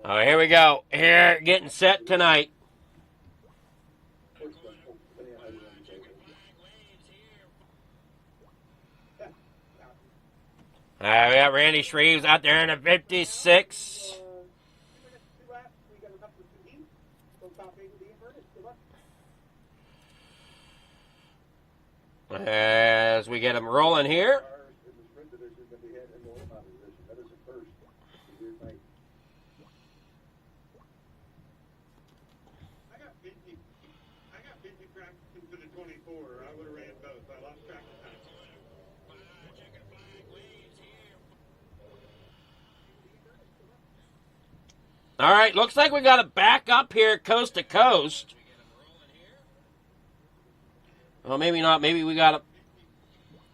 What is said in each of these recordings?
Oh, here we go. Here, getting set tonight. We got Randy Shreves out there in the 56. As we get him rolling here. All right, looks like we got to back up here coast to coast. Well, maybe not. Maybe we got to...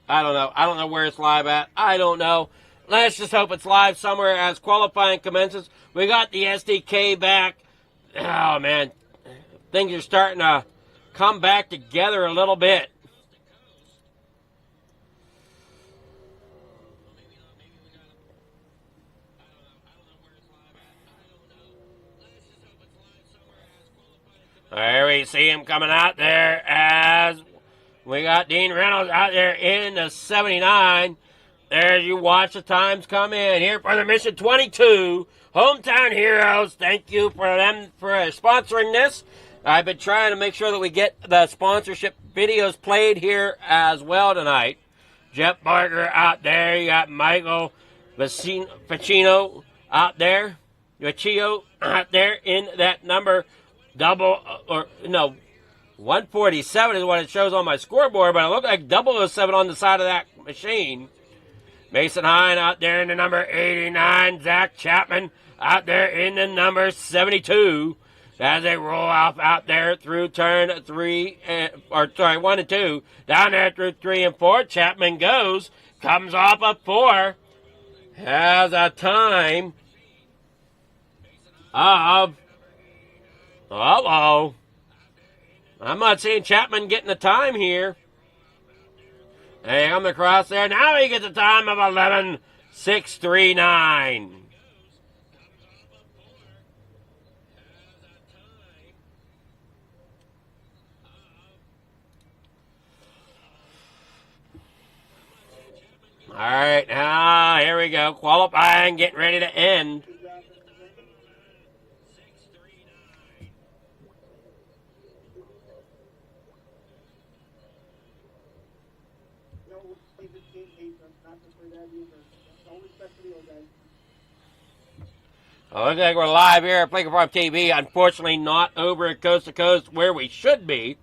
I don't know. I don't know where it's live at. I don't know. Let's just hope it's live somewhere as qualifying commences. We got the SDK back. Oh, man. Things are starting to come back together a little bit. There we see him coming out there as we got Dean Reynolds out there in the 79. There you watch the times come in here for the Mission 22. Hometown Heroes, thank you for them for sponsoring this. I've been trying to make sure that we get the sponsorship videos played here as well tonight. Jeff Barker out there. You got Michael Facchino out there. Vecchio out there in that number 147 is what it shows on my scoreboard, but it looked like 007 on the side of that machine. Mason Hine out there in the number 89. Zach Chapman out there in the number 72. As they roll off out there through turn 1 and 2. Down there through 3 and 4. Chapman goes. Comes off of 4. Has a time of... Uh-oh. I'm not seeing Chapman getting the time here. Hey, I'm across there. Now he gets a time of 11:639. All right, now here we go. Qualifying, getting ready to end. Oh, looks like we're live here at FFTv TV. Unfortunately, not over at Coast to Coast where we should be.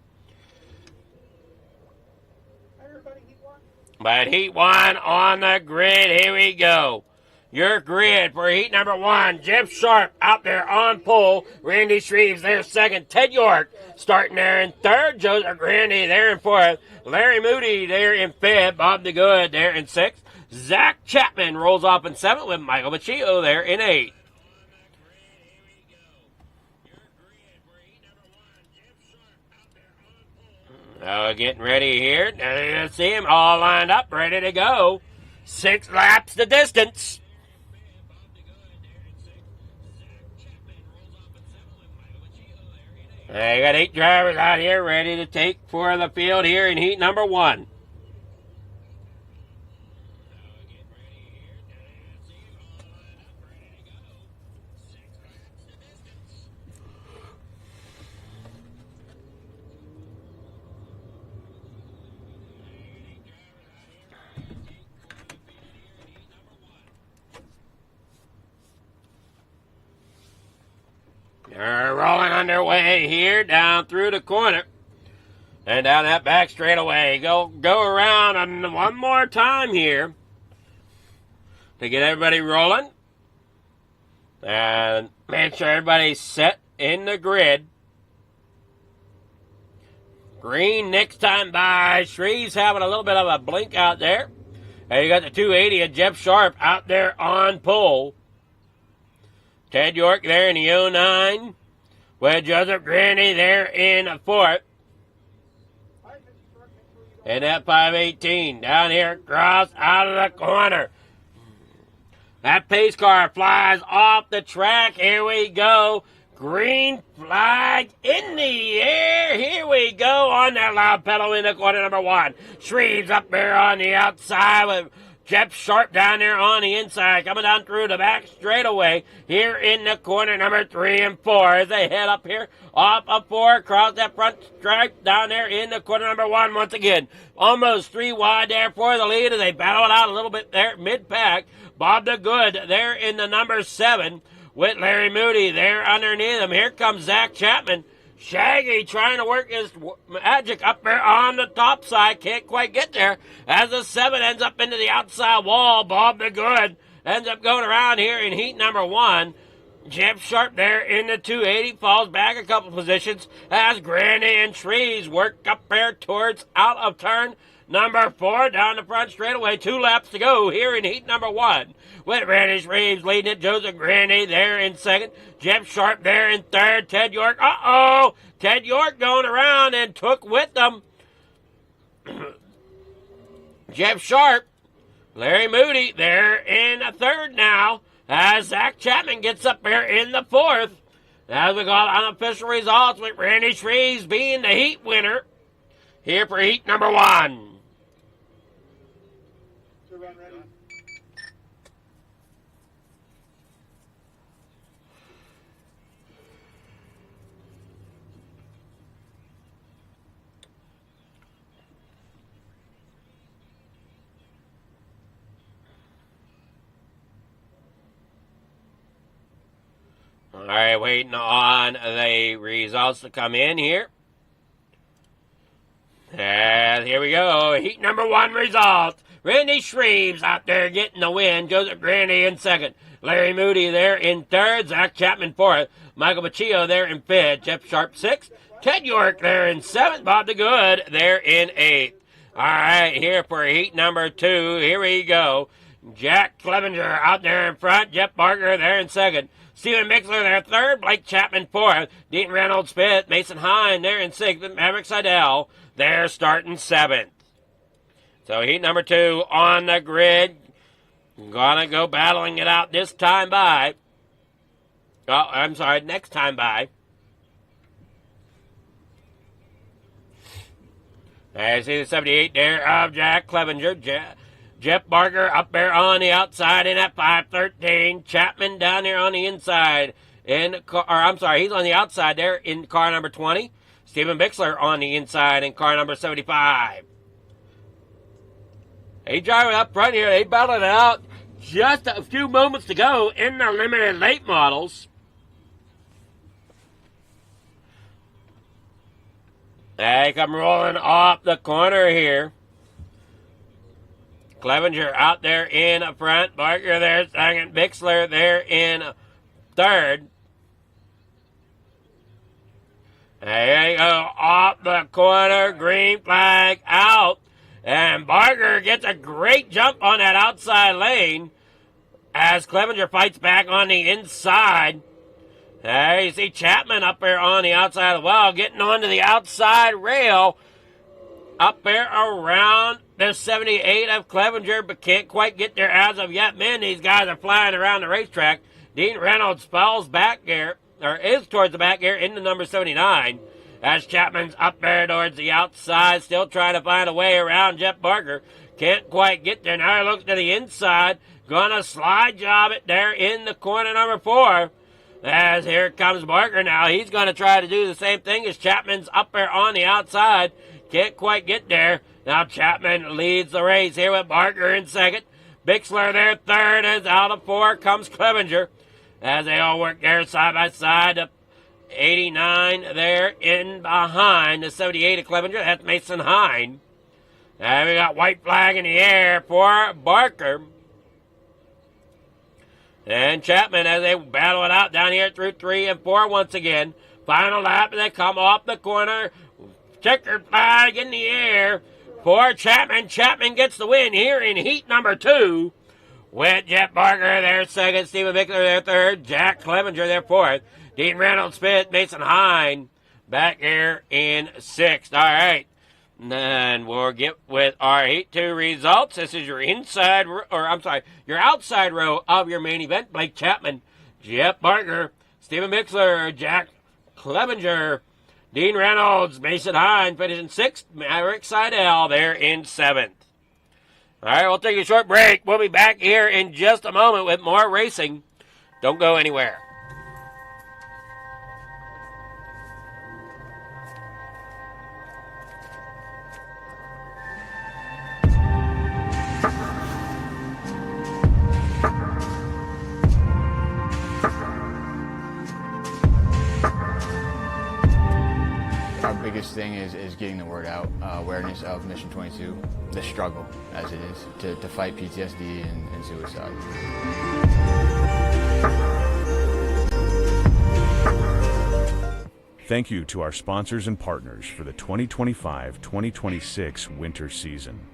But Heat 1 on the grid. Here we go. Your grid for Heat number 1. Jeff Sharp out there on pole. Randy Shreves there second. Ted York starting there in third. Joseph Grandy there in fourth. Larry Moody there in fifth. Bob DeGood there in sixth. Zach Chapman rolls off in seventh with Michael Vecchio there in eighth. Getting ready here. You see him all lined up, ready to go. 6 laps the distance. You got 8 drivers out here ready to take for the field here in Heat number 1. They're rolling underway here down through the corner. And down that back straightaway. Go around and one more time here to get everybody rolling. And make sure everybody's set in the grid. Green next time by. Shreves having a little bit of a blink out there. And you got the 280 of Jeff Sharp out there on pole. Ted York there in the 09. With Joseph Grandy there in fourth. And that 518 down here across out of the corner. That pace car flies off the track. Here we go. Green flag in the air. Here we go on that loud pedal in the corner number 1. Shreves up there on the outside with Jeff Sharp down there on the inside, coming down through the back straightaway here in the corner number 3 and 4 as they head up here off of 4 across that front stripe down there in the corner number 1 once again. Almost 3 wide there for the lead as they battle it out a little bit there mid-pack. Bob the Good there in the number 7 with Larry Moody there underneath him. Here comes Zach Chapman. Shaggy trying to work his magic up there on the top side. Can't quite get there as the 7 ends up into the outside wall. Bob the Good ends up going around here in heat number 1. Jeff Sharp there in the 280 falls back a couple positions as Grandy and Shreves work up there towards out of turn number 4 down the front straightaway. 2 laps to go here in heat number 1. With Randy Shreves leading it. Joseph Grandy there in second. Jeff Sharp there in third. Ted York. Ted York going around and took with them Jeff Sharp. Larry Moody there in the third now as Zach Chapman gets up there in the 4th. As we got unofficial results with Randy Shreves being the heat winner here for heat number 1. All right, waiting on the results to come in here. And here we go. Heat number 1 results. Randy Shreves out there getting the win. Joseph Grandy in second. Larry Moody there in third. Zach Chapman 4th. Michael Baccio there in 5th. Jeff Sharp 6th. Ted York there in 7th. Bob the Good there in 8th. All right, here for heat number 2. Here we go. Jack Clevenger out there in front. Jeff Barker there in second. Stephen Mixler there third. Blake Chapman 4th. Dean Reynolds 5th. Mason Hine there in 6th. Maverick Seidel there starting 7th. So heat number 2 on the grid. Gonna go battling it out this time by. Oh, I'm sorry, next time by. I see the 78 there of Jack Clevenger. Jeff Barker up there on the outside in at 513. Chapman down there on the inside. He's on the outside there in car number 20. Stephen Bixler on the inside in car number 75. They driving up front here. They battled it out. Just a few moments to go in the limited late models. They come rolling off the corner here. Clevenger out there in front. Barker there second. Bixler there in third. There you go. Off the corner. Green flag out. And Barker gets a great jump on that outside lane as Clevenger fights back on the inside. There you see Chapman up there on the outside as well, getting onto the outside rail up there around the 78 of Clevenger, but can't quite get there as of yet. Man, these guys are flying around the racetrack. Dean Reynolds falls back there, or is towards the back here in the number 79. As Chapman's up there towards the outside, still trying to find a way around Jeff Barker. Can't quite get there. Now he looks to the inside. Gonna slide job it there in the corner number 4. As here comes Barker now. He's going to try to do the same thing as Chapman's up there on the outside. Can't quite get there. Now Chapman leads the race here with Barker in second. Bixler there third. As out of 4 comes Clevenger. As they all work there side by side. 89 there in behind the 78 of Clevenger. That's Mason Hine. And we got white flag in the air for Barker. And Chapman as they battle it out down here through 3 and 4 once again. Final lap, and they come off the corner. Checkered flag in the air for Chapman. Chapman gets the win here in heat number 2. With Jeff Barker there second, Stephen Bickler there third, Jack Clevenger there fourth, Dean Reynolds fifth, Mason Hine back here in 6th. All right, And then we'll get with our Heat 2 results. This is your your outside row of your main event. Blake Chapman, Jeff Barker, Stephen Mixler, Jack Clevenger, Dean Reynolds, Mason Hine finishing 6th. Maverick Seidel there in 7th. All right, we'll take a short break. We'll be back here in just a moment with more racing. Don't go anywhere. Our biggest thing is getting the word out, awareness of Mission 22, the struggle as it is to fight PTSD and suicide. Thank you to our sponsors and partners for the 2025-2026 winter season.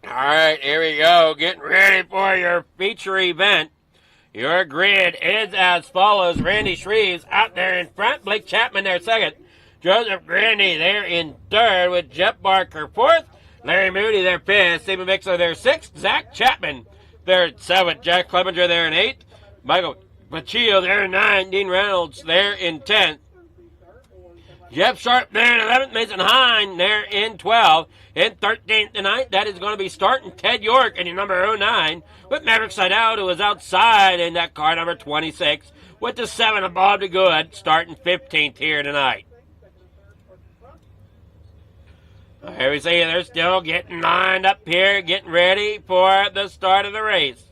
All right, here we go. Getting ready for your feature event. Your grid is as follows. Randy Shreves out there in front. Blake Chapman there second. Joseph Grandy there in third with Jeff Barker fourth. Larry Moody there fifth. Stephen Mixler there sixth. Zach Chapman there at seventh. Jack Clevenger there in eighth. Michael Pacillo there in ninth. Dean Reynolds there in 10th. Jeff Sharp there in 11th. Mason Hine there in 12th. In 13th tonight, that is going to be starting Ted York in your number 09 with Maverick Seidel, who is outside in that car number 26 with the 7 of Bob DeGood starting 15th here tonight. Here we see they're still getting lined up here, getting ready for the start of the race.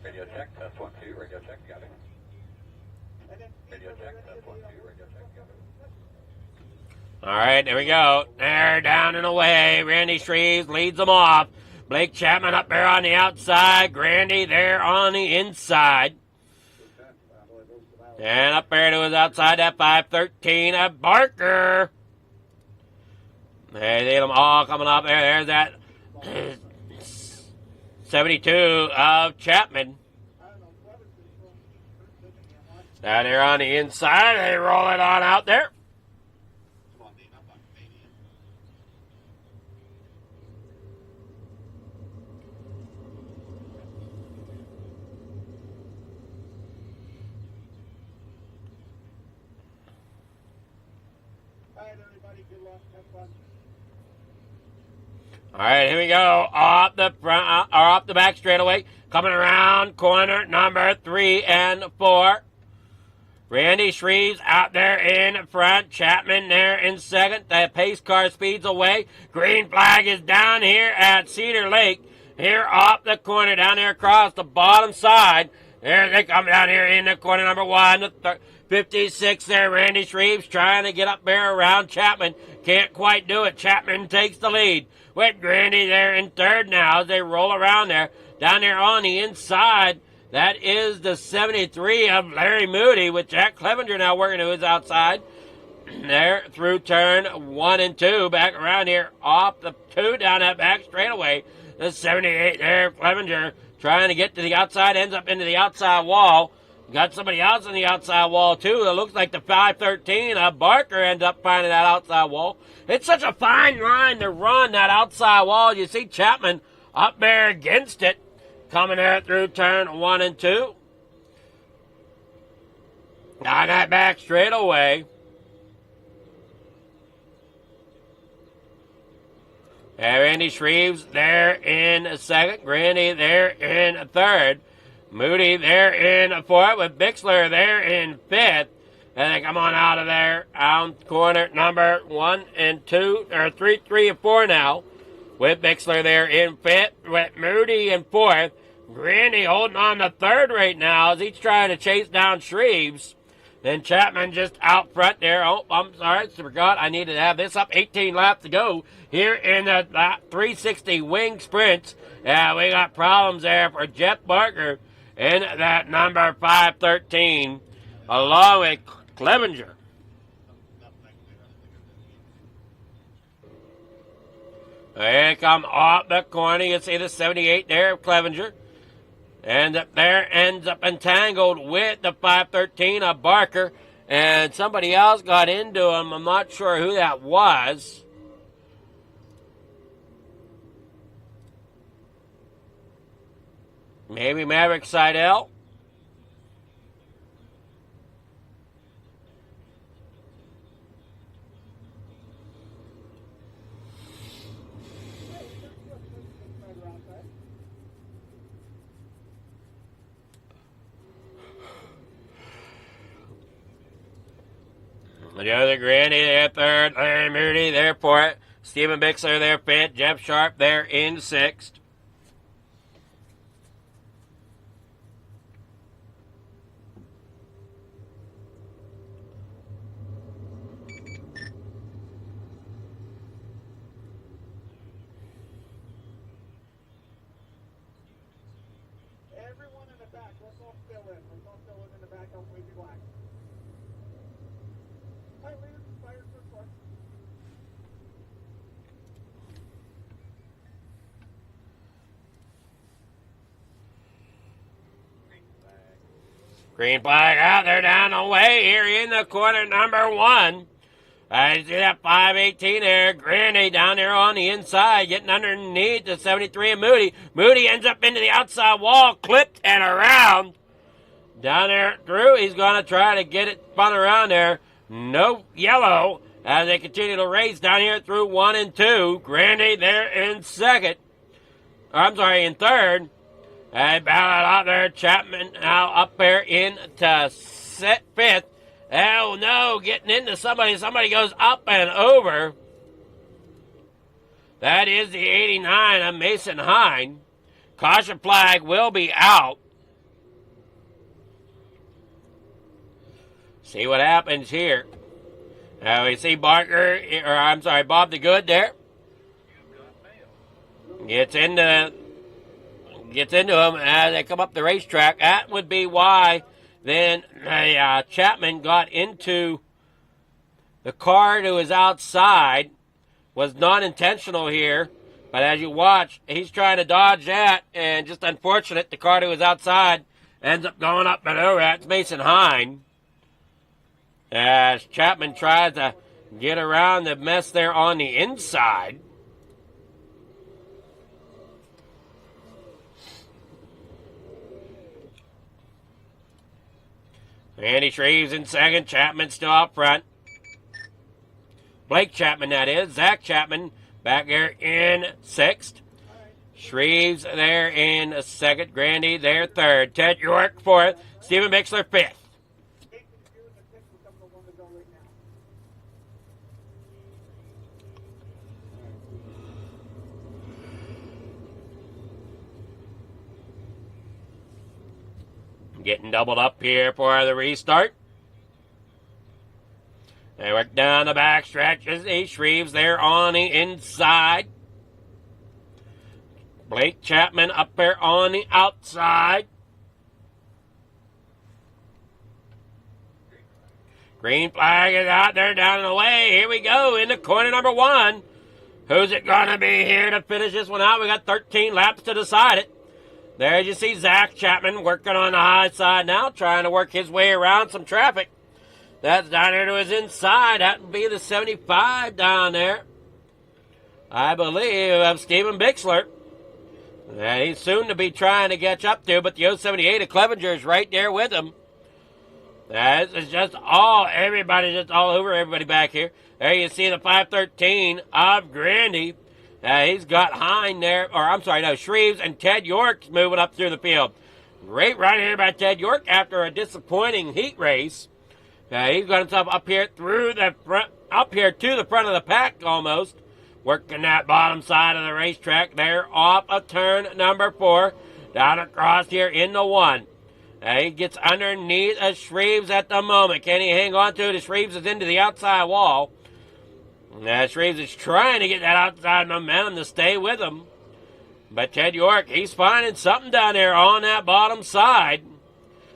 Radio check, test 1, 2, radio check, got it. Radio check, test 1, 2, radio check, got it. All right, there we go. They're down and away. Randy Shreves leads them off. Blake Chapman up there on the outside. Grandy there on the inside. And up there to his outside, that 513 of Barker. They see them all coming up there. There's that 72 of Chapman. Down there on the inside, they roll it on out there. All right, here we go. Off the front, or off the back straightaway. Coming around corner number 3 and 4. Randy Shreves out there in front. Chapman there in second. The pace car speeds away. Green flag is down here at Cedar Lake. Here off the corner, down there across the bottom side. There they come down here in the corner number 1. 56 there, Randy Shreves trying to get up there around Chapman. Can't quite do it. Chapman takes the lead with Grandy there in third now as they roll around there. Down there on the inside, that is the 73 of Larry Moody with Jack Clevenger now working to his outside. There through turn 1 and 2. Back around here off the 2 down that back straightaway. The 78 there, Clevenger trying to get to the outside, ends up into the outside wall. Got somebody else on the outside wall, too. It looks like the 513. Barker ends up finding that outside wall. It's such a fine line to run, that outside wall. You see Chapman up there against it. Coming there through turn 1 and 2. Down that back straightaway. Randy Shreves there in second. Grandy there in third. Moody there in fourth with Bixler there in fifth. And they come on out of there out corner number 1 and 2, or 3 and 4 now. With Bixler there in fifth, with Moody in fourth. Grandy holding on to third right now as he's trying to chase down Shreves. Then Chapman just out front there. Oh, I'm sorry, forgot I needed to have this up. 18 laps to go here in the 360 wing sprints. Yeah, we got problems there for Jeff Barker in that number 513, along with Clevenger. Here come off the corner. You see the 78 there of Clevenger. And up there ends up entangled with the 513 of Barker. And somebody else got into him. I'm not sure who that was. Maybe Maverick Seidel. The other Grandy there third, Larry Moody there fourth, Stephen Bixler there fifth, Jeff Sharp there in sixth. Everyone in the back, let's all fill in. Let's all fill in the back, don't wave your flag. Green flag out there down the way here in the corner number 1. I see that 518 there. Grandy down there on the inside, getting underneath the 73 of Moody. Moody ends up into the outside wall, clipped and around. Down there through, he's going to try to get it spun around there. No yellow as they continue to race down here through 1 and 2. Grandy there in second. I'm sorry, in third. And Ballard out there, Chapman now up there into fifth. Oh no, getting into somebody. Somebody goes up and over. That is the 89 of Mason Hine. Caution flag will be out. See what happens here. Now we see Bob the Good there. Gets into him as they come up the racetrack. That would be why then Chapman got into the car to his outside. Was not intentional here, but as you watch, he's trying to dodge that, and just unfortunate, the car to his outside ends up going up and over. That's Mason Hine. As Chapman tries to get around the mess there on the inside. Randy Shreves in second. Chapman still up front. Blake Chapman, that is. Zach Chapman back there in 6th. Shreves there in 2nd. Grandy there 3rd. Ted York 4th. Stephen Bixler 5th. Getting doubled up here for the restart. They work down the back stretches. Shreves there on the inside. Blake Chapman up there on the outside. Green flag is out there down in the way. Here we go into corner number 1. Who's it going to be here to finish this one out? We got 13 laps to decide it. There you see Zach Chapman working on the high side now, trying to work his way around some traffic. That's down there to his inside. That would be the 75 down there, I believe, of Stephen Bixler. That he's soon to be trying to catch up to, but the 078 of Clevenger is right there with him. That is just everybody just all over everybody back here. There you see the 513 of Grandy. He's got Hine there, Shreves and Ted York's moving up through the field. Great run here by Ted York after a disappointing heat race. He's got himself up here through the front, up here to the front of the pack almost. Working that bottom side of the racetrack there off of turn number 4. Down across here in the 1. He gets underneath Shreves at the moment. Can he hang on to it? Shreves is into the outside wall. Shreves is trying to get that outside momentum to stay with him. But Ted York, he's finding something down there on that bottom side.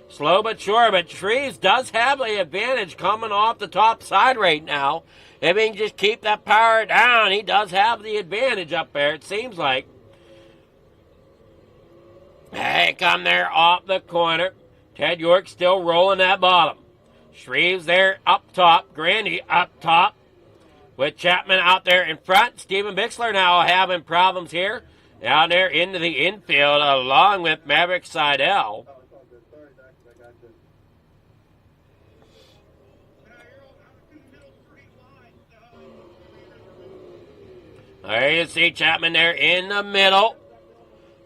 Slow but sure, but Shreves does have the advantage coming off the top side right now. If he can just keep that power down, he does have the advantage up there, it seems like. Hey, come there off the corner. Ted York still rolling that bottom. Shreves there up top. Grandy up top. With Chapman out there in front. Stephen Bixler now having problems here. Down there into the infield along with Maverick Seidel. There you see Chapman there in the middle.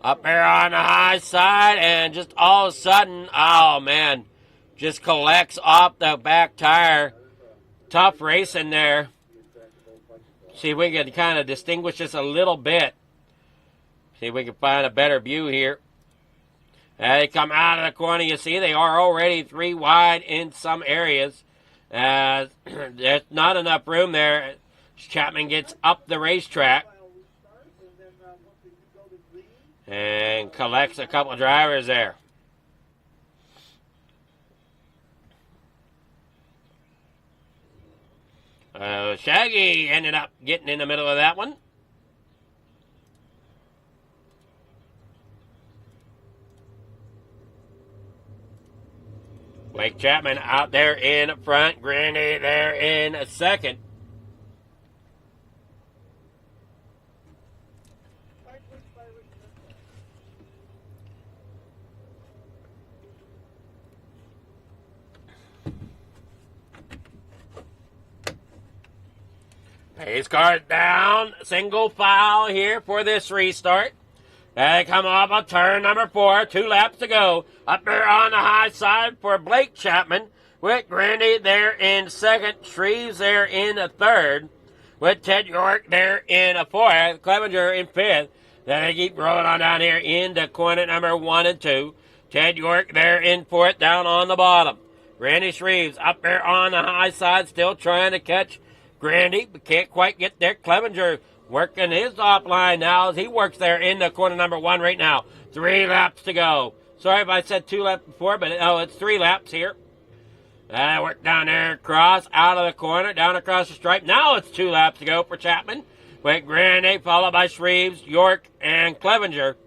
Up there on the high side. And just all of a sudden, oh man, just collects off the back tire. Tough racing there. See if we can kind of distinguish this a little bit. See if we can find a better view here. They come out of the corner. You see they are already 3 wide in some areas. There's not enough room there. Chapman gets up the racetrack. And collects a couple of drivers there. Shaggy ended up getting in the middle of that one. Blake Chapman out there in front. Grandy there in 2nd. Pace cars down, single file here for this restart. They come off of turn number 4, 2 laps to go. Up there on the high side for Blake Chapman, with Grandy there in 2nd, Shreves there in 3rd, with Ted York there in 4th, Clevenger in 5th. Then they keep rolling on down here into corner number 1 and 2. Ted York there in 4th, down on the bottom. Grandy Shreves up there on the high side, still trying to catch Grandy, but can't quite get there. Clevenger working his offline now as he works there in the corner number 1 right now. 3 laps to go. Sorry if I said 2 laps before, but it's 3 laps here. Work down there across, out of the corner, down across the stripe. Now it's 2 laps to go for Chapman. With Grandy followed by Shreves, York, and Clevenger.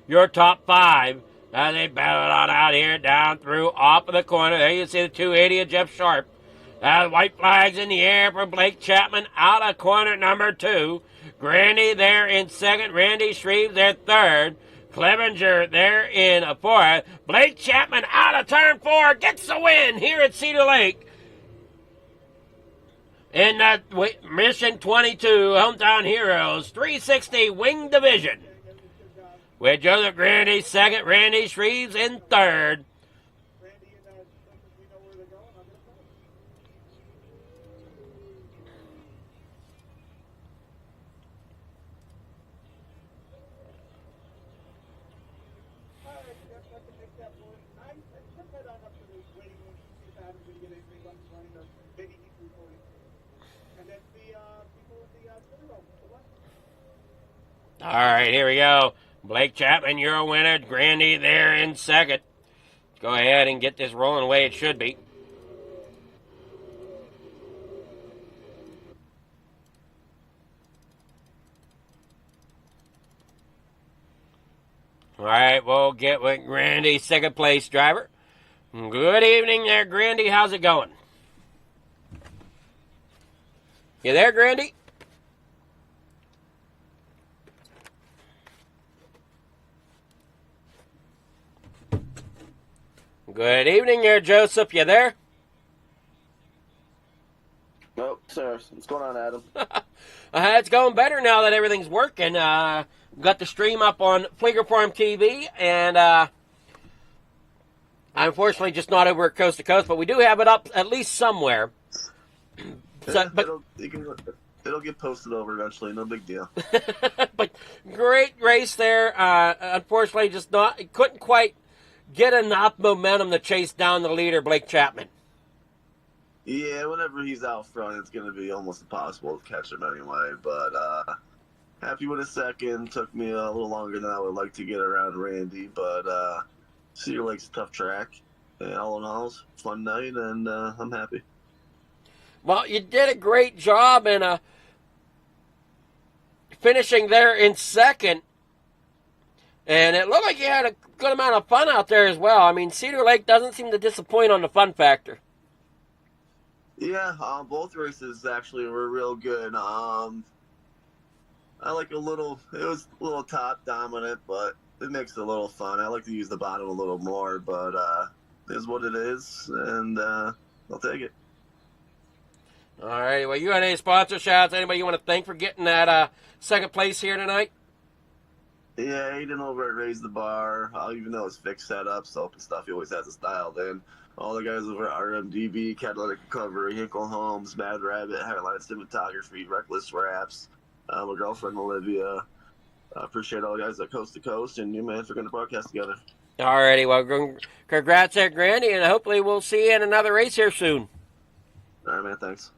Your top 5. They battle it on out here, down through, off of the corner. There you see the 280 of Jeff Sharp. White flags in the air for Blake Chapman out of corner number 2. Grandy there in 2nd. Randy Shreves there 3rd. Clevenger there in 4th. Blake Chapman out of turn 4 gets the win here at Cedar Lake. In the Mission 22 Hometown Heroes 360 Wing Division. With Joseph Grandy second, Randy Shreves in third. Randy and we know where they're going. I'm going to play. All right, that's to make that one. I put that on up to the waiting room to see if Adam's going to get anything on the running or maybe he's recording. And then the people in the center row. All right, here we go. Blake Chapman, you're a winner. Grandy there in second. Go ahead and get this rolling the way it should be. All right, we'll get with Grandy, second place driver. Good evening there, Grandy. How's it going? You there, Grandy? Good evening there, Joseph. You there? Nope, sir. What's going on, Adam? It's going better now that everything's working. Got the stream up on Fleeger Farm TV, and unfortunately just not over at Coast to Coast, but we do have it up at least somewhere. So, but It'll get posted over eventually. No big deal. but great race there. Unfortunately, just couldn't quite get enough momentum to chase down the leader, Blake Chapman. Yeah, whenever he's out front, it's going to be almost impossible to catch him anyway. But happy with a second. Took me a little longer than I would like to get around Randy, but Cedar Lake's a tough track. And all in all, it's a fun night, and I'm happy. Well, you did a great job in finishing there in second. And it looked like you had a good amount of fun out there as well. I mean, Cedar Lake doesn't seem to disappoint on the fun factor. Yeah, both races actually were real good. I like it was a little top dominant, but it makes it a little fun. I like to use the bottom a little more, but it is what it is, and I'll take it. All right, well, you got any sponsor shots? Anybody you want to thank for getting that second place here tonight? Yeah, Aiden over at Raise the Bar. Even though it's fixed setup, soap and stuff, he always has it dialed in. All the guys over at RMDB, Catalytic Recovery, Hinkle Homes, Mad Rabbit, Highline Cinematography, Reckless Wraps, my girlfriend Olivia. I appreciate all the guys at Coast to Coast and you, man, for going to broadcast together. All righty, well, congrats there, Grandy, and hopefully we'll see you in another race here soon. All right, man, thanks.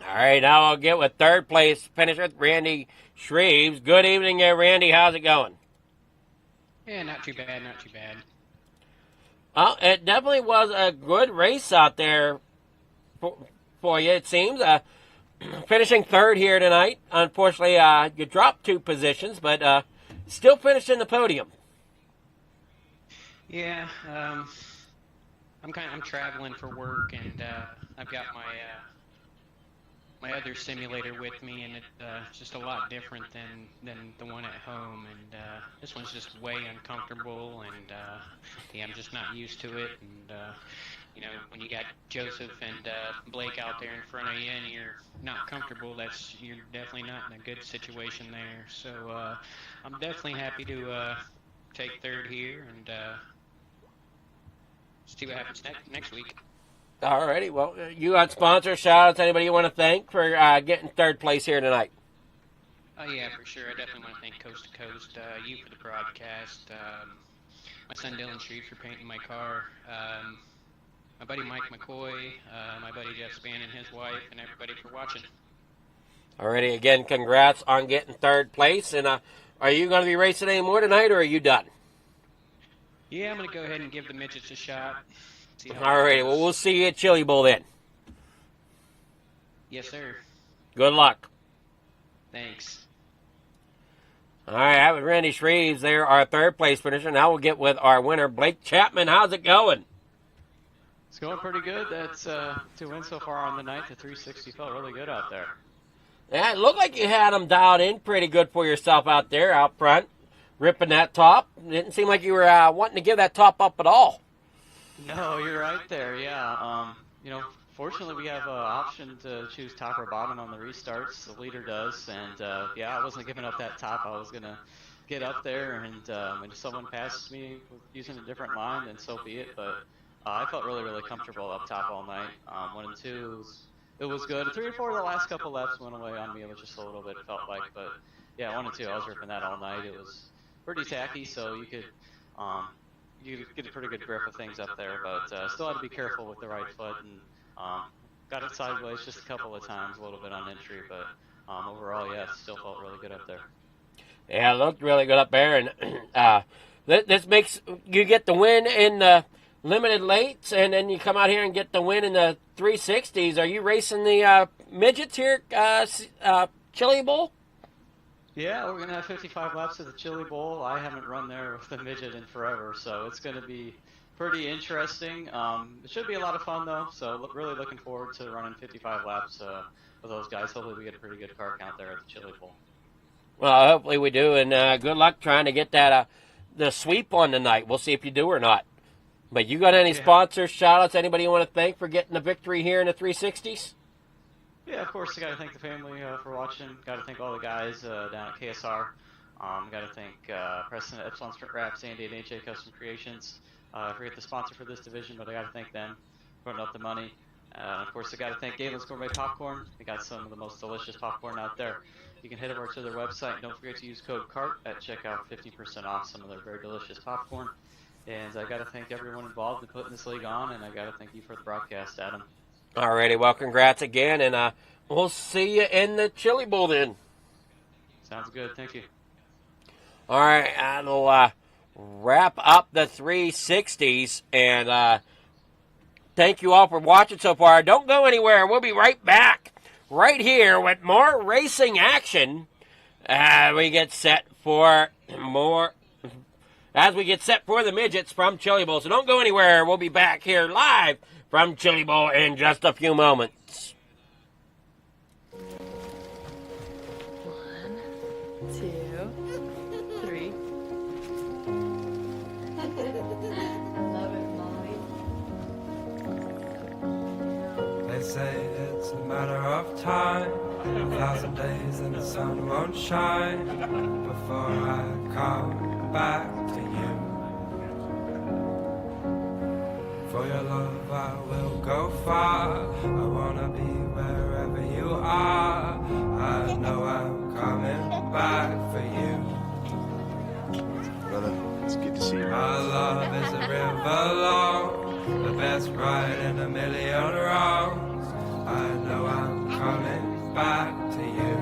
All right, now I'll get with third place finisher, Randy Shreves. Good evening there, Randy. How's it going? Yeah, not too bad, not too bad. Well, it definitely was a good race out there for you, it seems. Finishing third here tonight. Unfortunately, you dropped 2 positions, but still finished in the podium. Yeah, I'm traveling for work, and I've got my other simulator with me, and it's just a lot different than the one at home, and this one's just way uncomfortable, and yeah, I'm just not used to it, and you know, when you got Joseph and Blake out there in front of you and you're not comfortable, you're definitely not in a good situation there. So I'm definitely happy to take third here and see what happens next week. Alrighty, well, you got sponsor shout-outs. Anybody you want to thank for getting third place here tonight? Oh, yeah, for sure. I definitely want to thank Coast to Coast, you for the broadcast, my son Dylan Shreves for painting my car, my buddy Mike McCoy, my buddy Jeff Spann and his wife, and everybody for watching. Alrighty, again, congrats on getting third place. And are you going to be racing any more tonight, or are you done? Yeah, I'm going to go ahead and give the midgets a shot. Alrighty, well, we'll see you at Chili Bowl then. Yes, sir. Good luck. Thanks. All right, that was Randy Shreves there, our third place finisher. Now we'll get with our winner, Blake Chapman. How's it going? It's going pretty good. That's 2 wins so far on the night. The 360 felt really good out there. Yeah, it looked like you had them dialed in pretty good for yourself out there, out front, ripping that top. Didn't seem like you were wanting to give that top up at all. No, you're right there. Yeah. you know, fortunately we have an option to choose top or bottom on the restarts. The leader does, and yeah, I wasn't giving up that top. I was gonna get up there, and if someone passes me using a different line, then so be it. But I felt really comfortable up top all night. 1 and 2, it was good. 3 and 4, the last couple laps went away on me. It was just a little bit, felt like, but yeah, 1 and 2, I was ripping that all night. It was pretty tacky, so you could get a pretty good grip of things up there, but still had to be careful with the right foot, and got it sideways just a couple of times, a little bit on entry, but overall, yeah, it still felt really good up there. Yeah, it looked really good up there, and this makes you get the win in the limited lates, and then you come out here and get the win in the 360s. Are you racing the midgets here, Chili Bowl? Yeah, we're going to have 55 laps of the Chili Bowl. I haven't run there with the midget in forever, so it's going to be pretty interesting. It should be a lot of fun, though, so really looking forward to running 55 laps with those guys. Hopefully we get a pretty good car count there at the Chili Bowl. Well, hopefully we do, and good luck trying to get that the sweep on tonight. We'll see if you do or not. But you got any sponsors, shout-outs, anybody you want to thank for getting the victory here in the 360s? Yeah, of course, I got to thank the family for watching. Got to thank all the guys down at KSR. Got to thank Preston at Epsilon Sprint Wraps, Andy at AJ Custom Creations. I forget the sponsor for this division, but I got to thank them for putting up the money. Of course, I got to thank Galen's Gourmet Popcorn. They got some of the most delicious popcorn out there. You can head over to their website, and don't forget to use code CART at checkout, 15% off some of their very delicious popcorn. And I got to thank everyone involved in putting this league on, and I got to thank you for the broadcast, Adam. Alrighty, well, congrats again, and we'll see you in the Chili Bowl then. Sounds good, thank you. All right, that'll wrap up the 360s, and thank you all for watching so far. Don't go anywhere. We'll be right back right here with more racing action as we get set for the midgets from Chili Bowl. So don't go anywhere. We'll be back here live from Chili Bowl in just a few moments. 1, 2, 3. Love it, Molly. They say it's a matter of time, 1,000 days and the sun won't shine before I come back to you. For your love I will go far, I wanna be wherever you are. I know I'm coming back for you. Brother, it's good to see you. My love is a river long, the best ride in a million wrongs. I know I'm coming back to you.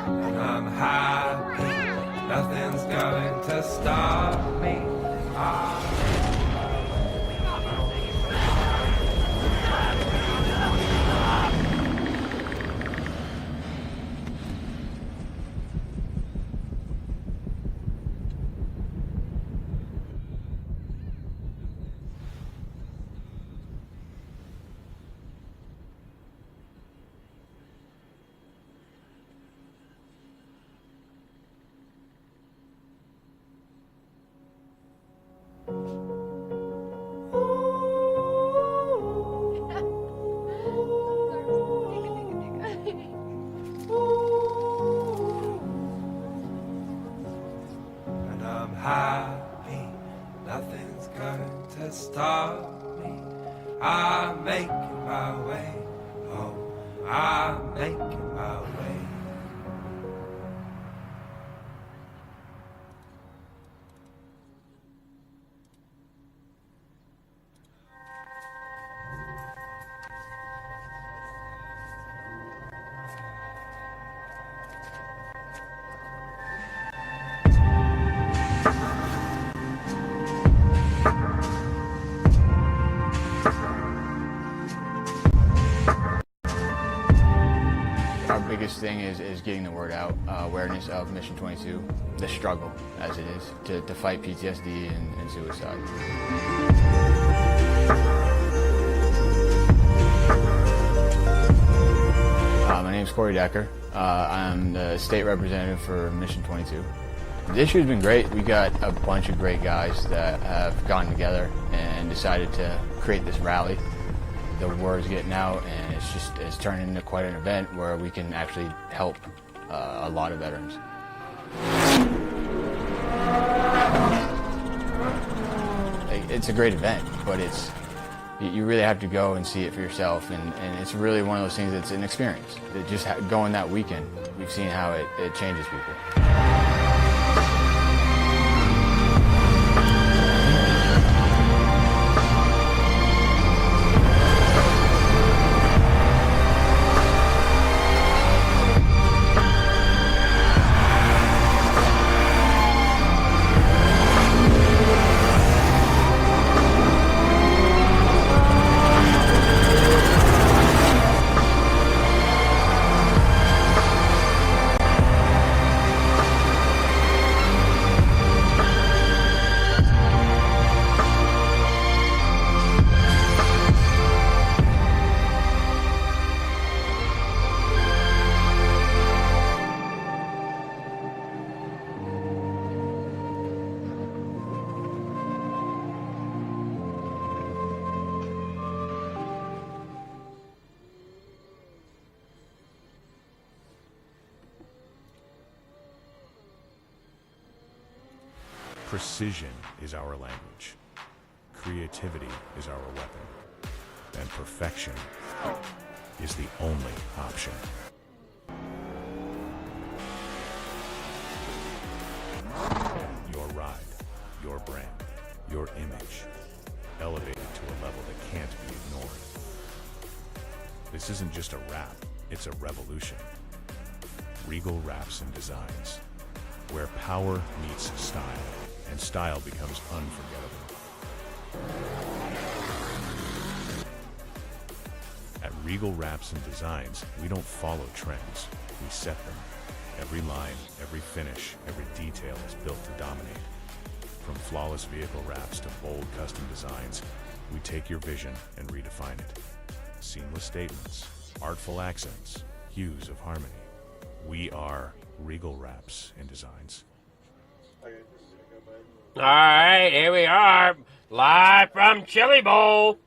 And I'm happy, nothing's going to stop me. And I'm happy, nothing's going to stop me. I'm making my way home, I'm making my way. Our biggest thing is getting the word out, awareness of Mission 22, the struggle as it is to fight PTSD and suicide. My name is Corey Decker. I'm the state representative for Mission 22. This year's been great. We got a bunch of great guys that have gotten together and decided to create this rally. The word's getting out, and it's turning into quite an event where we can actually help a lot of veterans. It's a great event, but you really have to go and see it for yourself, and it's really one of those things that's an experience. Just going that weekend, we've seen how it changes people. Precision is our language. Creativity is our weapon. And perfection is the only option. Your ride, your brand, your image, elevated to a level that can't be ignored. This isn't just a wrap, it's a revolution. Regal Wraps and Designs, where power meets style, and style becomes unforgettable. At Regal Wraps and Designs, we don't follow trends, we set them. Every line, every finish, every detail is built to dominate. From flawless vehicle wraps to bold custom designs, we take your vision and redefine it. Seamless statements, artful accents, hues of harmony. We are Regal Wraps and Designs. All right, here we are, live from Chili Bowl.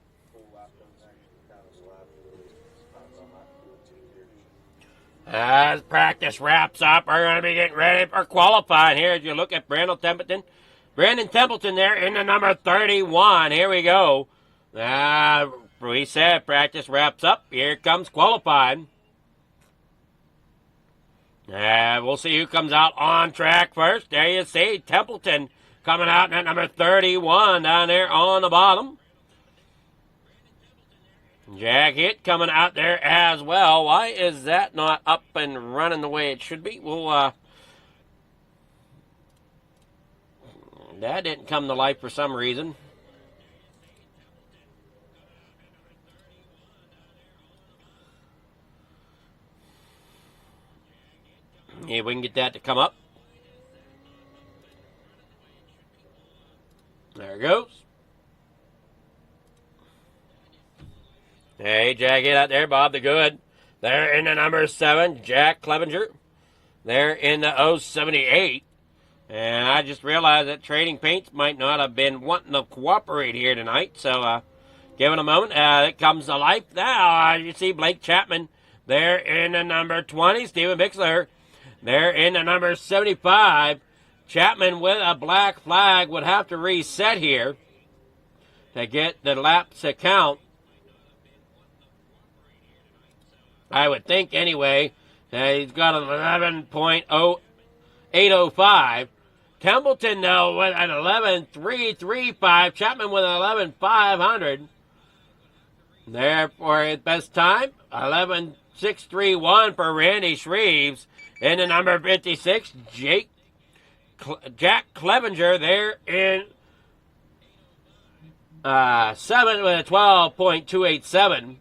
As practice wraps up, we're going to be getting ready for qualifying here. As you look at Brandon Templeton there in the number 31. Here we go. We said practice wraps up. Here comes qualifying. We'll see who comes out on track first. There you see Templeton coming out at number 31 down there on the bottom. Jack Hitt coming out there as well. Why is that not up and running the way it should be? Well, that didn't come to life for some reason. Yeah, we can get that to come up. There it goes. Hey, Jack Hitt out there, Bob the Good. There in the number 7, Jack Clevenger. There in the 078. And I just realized that Trading Paints might not have been wanting to cooperate here tonight. So, give it a moment. It comes to life now. You see Blake Chapman there in the number 20. Steven Bixler there in the number 75. Chapman with a black flag would have to reset here to get the laps to count. I would think anyway. He's got an 11.805. Templeton, though, with an 11.335. Chapman with an 11.500. There for his best time. 11.631 for Randy Shreves. In the number 56, Jack Clevenger there in 7 with a 12.287.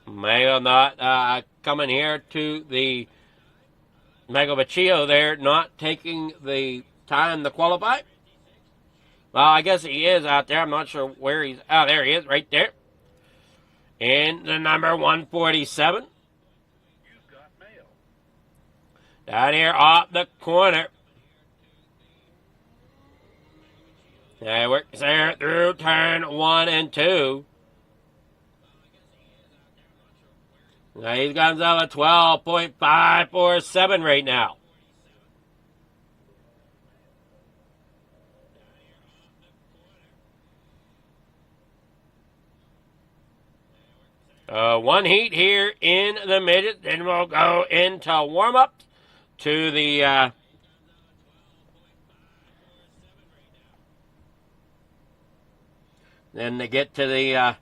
Mega not coming here to the Mega Baccio there, not taking the time to qualify. Well, I guess he is out there. I'm not sure where he's. Oh, there he is, right there. In the number 147. Down here off the corner He works there through turn 1 and 2. Now he's got himself a 12.547 right now. One heat here in the midget, then we'll go into warm-up to the then they get to the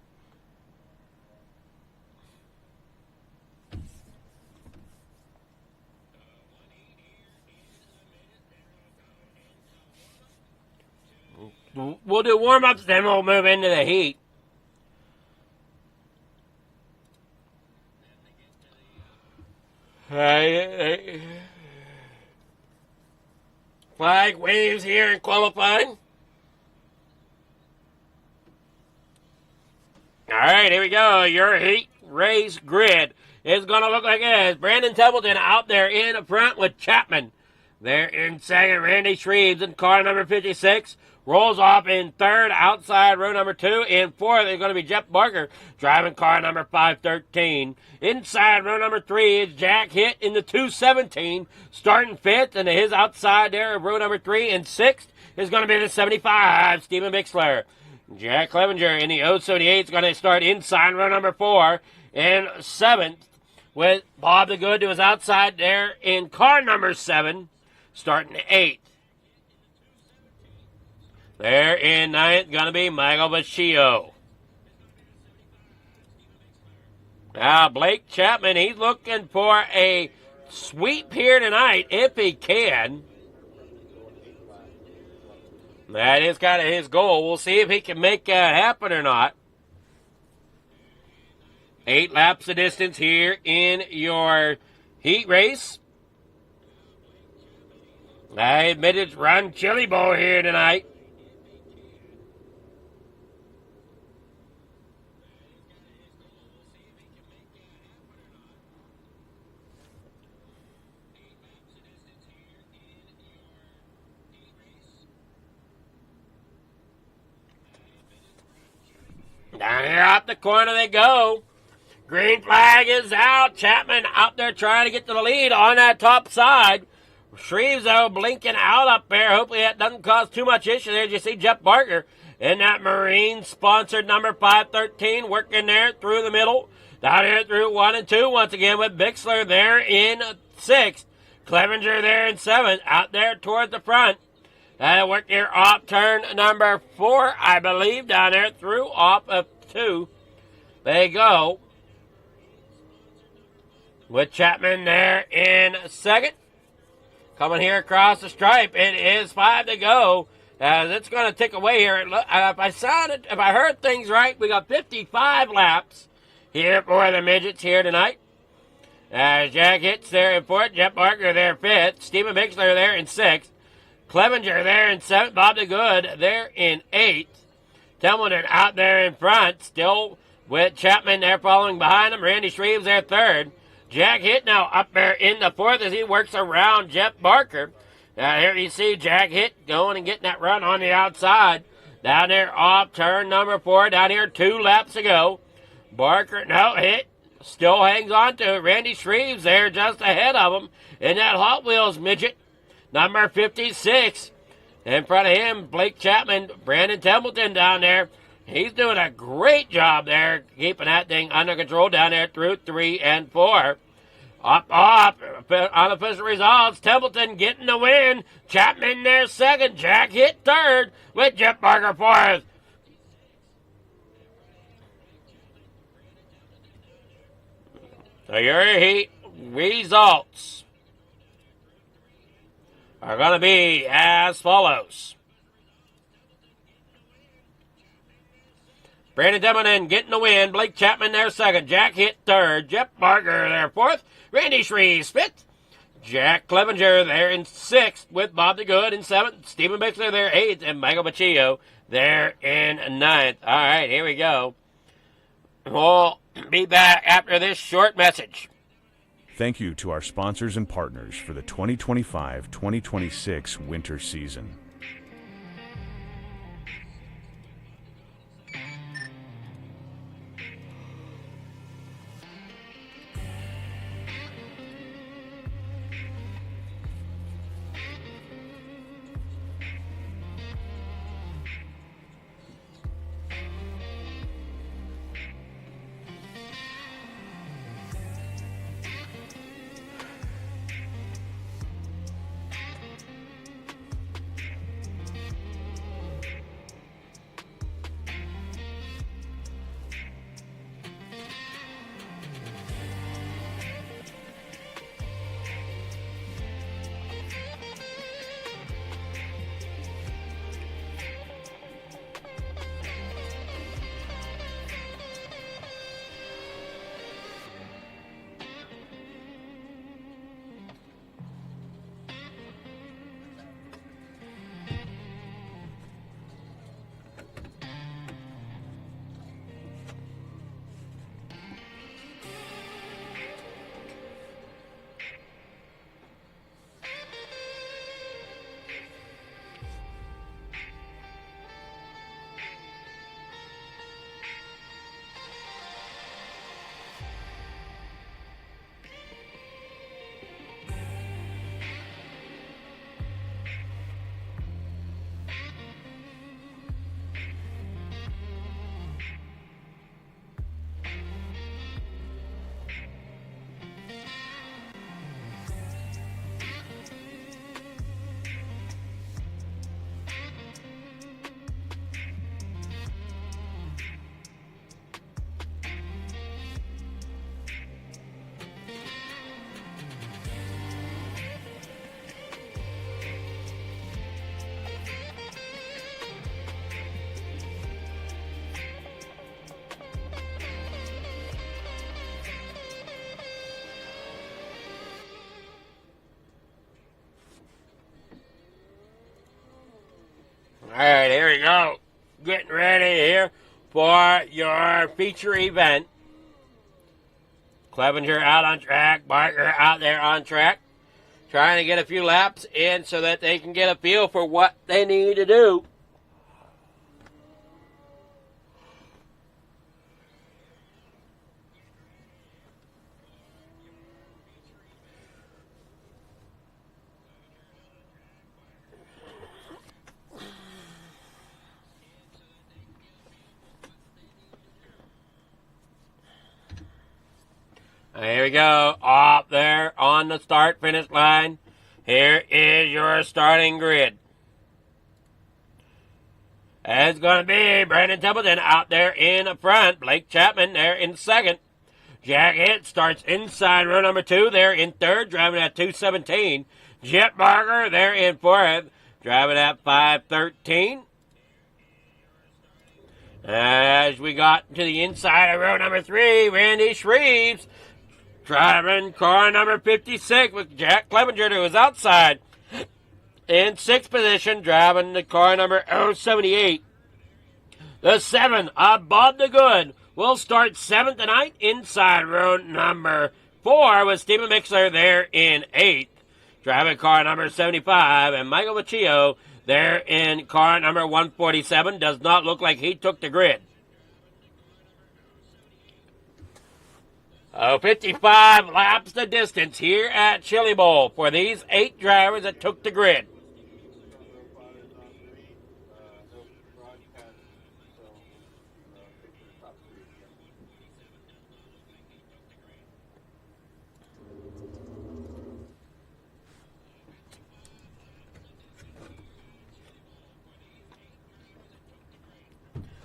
we'll do warm-ups, then we'll move into the heat. Flag waves here in qualifying. All right, here we go. Your heat race grid is going to look like this. Brandon Templeton out there in front with Chapman. There in second, Randy Shreves in car number 56. Rolls off in third, outside row number 2. In fourth is going to be Jeff Barker, driving car number 513. Inside row number 3 is Jack Hitt in the 217, starting fifth, and his outside there of row number 3. And sixth is going to be the 75, Stephen Bixler. Jack Clevenger in the 078 is going to start inside row number 4. And seventh with Bob the Good to his outside there in car number 7, starting 8th. There in ninth, going to be Michael Baccio. Now, Blake Chapman, he's looking for a sweep here tonight, if he can. That is kind of his goal. We'll see if he can make that happen or not. 8 laps of distance here in your heat race. I admit it's Run Chili Bowl here tonight. Down here out the corner they go. Green flag is out. Chapman out there trying to get to the lead on that top side. Shreves, though, blinking out up there. Hopefully that doesn't cause too much issue there. You see Jeff Barker in that Marine-sponsored number 513 working there through the middle. Down here through 1 and 2 once again with Bixler there in 6th. Clevenger there in 7th. Out there towards the front. That'll work here off turn number 4, I believe, down there through off of 2. They go. With Chapman there in 2nd. Coming here across the stripe, it is 5 to go. As it's going to tick away here. If I heard things right, we got 55 laps here for the midgets here tonight. As Jack Hitt's there in 4th, Jeff Barker there 5th, Stephen Bixler there in 6th. Clevenger there in 7th. Bob the Good there in 8th. Templeton out there in front. Still with Chapman there following behind him. Randy Shreves there 3rd. Jack Hitt now up there in the 4th as he works around Jeff Barker. Now here you see Jack Hitt going and getting that run on the outside. Down there off turn number 4. Down here 2 laps ago. Barker, no, Hitt still hangs on to it. Randy Shreves there just ahead of him in that Hot Wheels midget. Number 56. In front of him, Blake Chapman, Brandon Templeton down there. He's doing a great job there, keeping that thing under control down there through 3 and 4. Up, unofficial results. Templeton getting the win. Chapman there 2nd. Jack Hitt 3rd with Jeff Barker 4th. So your heat results are going to be as follows. Brandon Templeton getting the win. Blake Chapman there 2nd. Jack Hitt 3rd. Jeff Barker there 4th. Randy Shreves 5th. Jack Clevenger there in 6th with Bob the Good in 7th. Stephen Bixler there 8th. And Michael Baccio there in 9th. All right, here we go. We'll be back after this short message. Thank you to our sponsors and partners for the 2025-2026 winter season. All right, here we go. Getting ready here for your feature event. Clevenger out on track. Barker out there on track. Trying to get a few laps in so that they can get a feel for what they need to do. Here we go, up there on the start-finish line. Here is your starting grid. It's going to be Brandon Templeton out there in front. Blake Chapman there in second. Jack Hitt starts inside row number 2 there in third, driving at 2:17. Jet Barker there in fourth, driving at 5:13. As we got to the inside of row number 3, Randy Shreves driving car number 56 with Jack Clevenger to his outside. In sixth position, driving the car number 078. The 7 of Bob the Good will start 7th tonight inside row number 4 with Stephen Mixler there in 8th. Driving car number 75 and Michael Machio there in car number 147. Does not look like he took the grid. 55 laps the distance here at Chili Bowl for these 8 drivers that took the grid.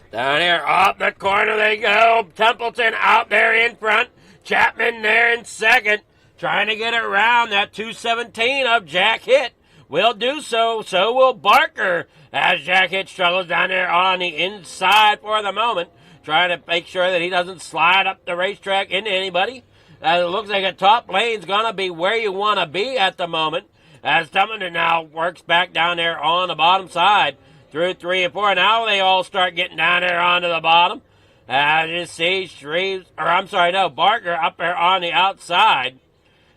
Down here, up the corner they go. Templeton out there in front. Chapman there in second. Trying to get around that 2:17 of Jack Hitt. Will do so. So will Barker. As Jack Hitt struggles down there on the inside for the moment. Trying to make sure that he doesn't slide up the racetrack into anybody. It looks like a top lane's going to be where you want to be at the moment. As Templeton now works back down there on the bottom side. Through 3 and 4. Now they all start getting down there onto the bottom. As you see, Barker up there on the outside.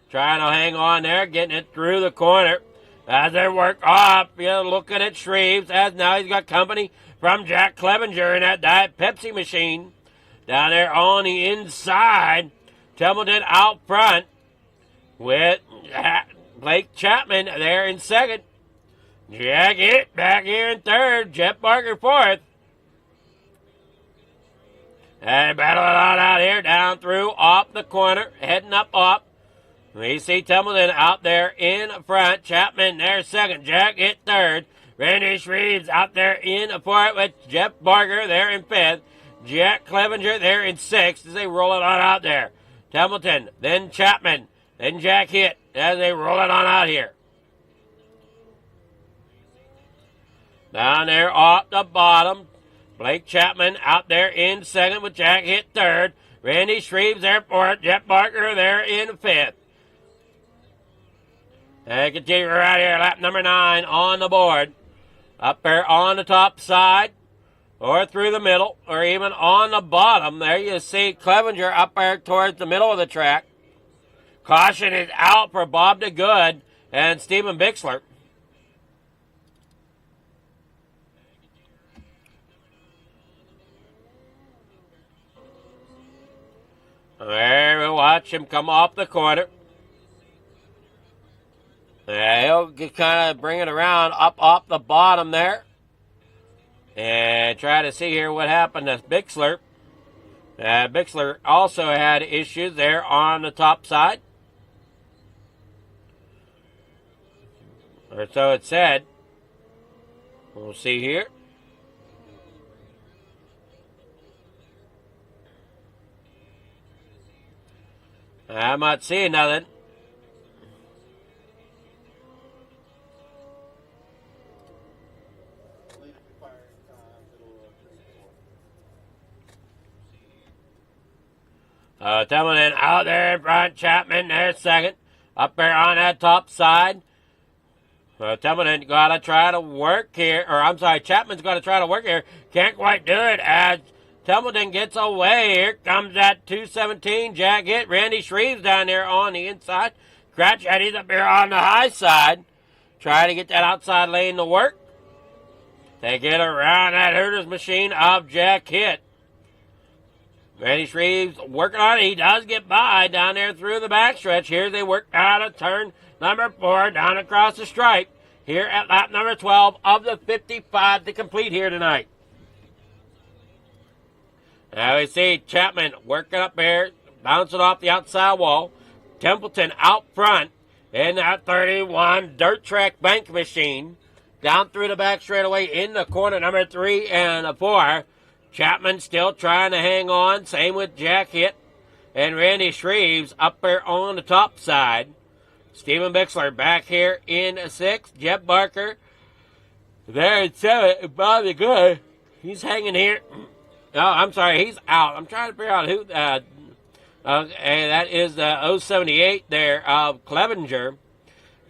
Trying to hang on there, getting it through the corner. As they work up, looking at Shreves. As now he's got company from Jack Clevenger in that Diet Pepsi machine. Down there on the inside. Templeton out front with Blake Chapman there in second. Jack Hitt back here in third. Jeff Barker fourth. And battle it out here, down through, off the corner, heading up. We see Templeton out there in front. Chapman there second. Jack Hitt third. Randy Shreves out there in fourth with Jeff Barker there in fifth. Jack Clevenger there in sixth as they roll it on out there. Templeton, then Chapman, then Jack Hitt as they roll it on out here. Down there off the bottom, Blake Chapman out there in second with Jack Hitt third. Randy Shreves there fourth. Jeff Barker there in fifth. And continue right here, lap number 9 on the board. Up there on the top side, or through the middle, or even on the bottom. There you see Clevenger up there towards the middle of the track. Caution is out for Bob the Good and Stephen Bixler. There, we'll watch him come off the corner. He'll kind of bring it around up off the bottom there. And try to see here what happened to Bixler. Bixler also had issues there on the top side. Or so it said. We'll see here. I'm not seeing nothing. Templeton out there in front. Chapman there second. Up there on that top side. Templeton got to try to work here. Or, I'm sorry, Chapman's got to try to work here. Can't quite do it as Templeton gets away. Here comes that 217 Jack Hit. Randy Shreves down there on the inside. Scratch Eddie's up here on the high side. Try to get that outside lane to work. They get around that Hooters machine of Jack Hit. Randy Shreves working on it. He does get by down there through the backstretch. Here they work out of turn number 4 down across the stripe. Here at lap number 12 of the 55 to complete here tonight. Now we see Chapman working up there, bouncing off the outside wall. Templeton out front in that 31 dirt track bank machine. Down through the back straightaway in the corner number 3 and 4. Chapman still trying to hang on. Same with Jack Hit and Randy Shreves up there on the top side. Steven Bixler back here in 6th. Jeb Barker there in 7th. Bobby Good, he's hanging here. Oh, I'm sorry, he's out. I'm trying to figure out who. And that is the 078 there of Clevenger.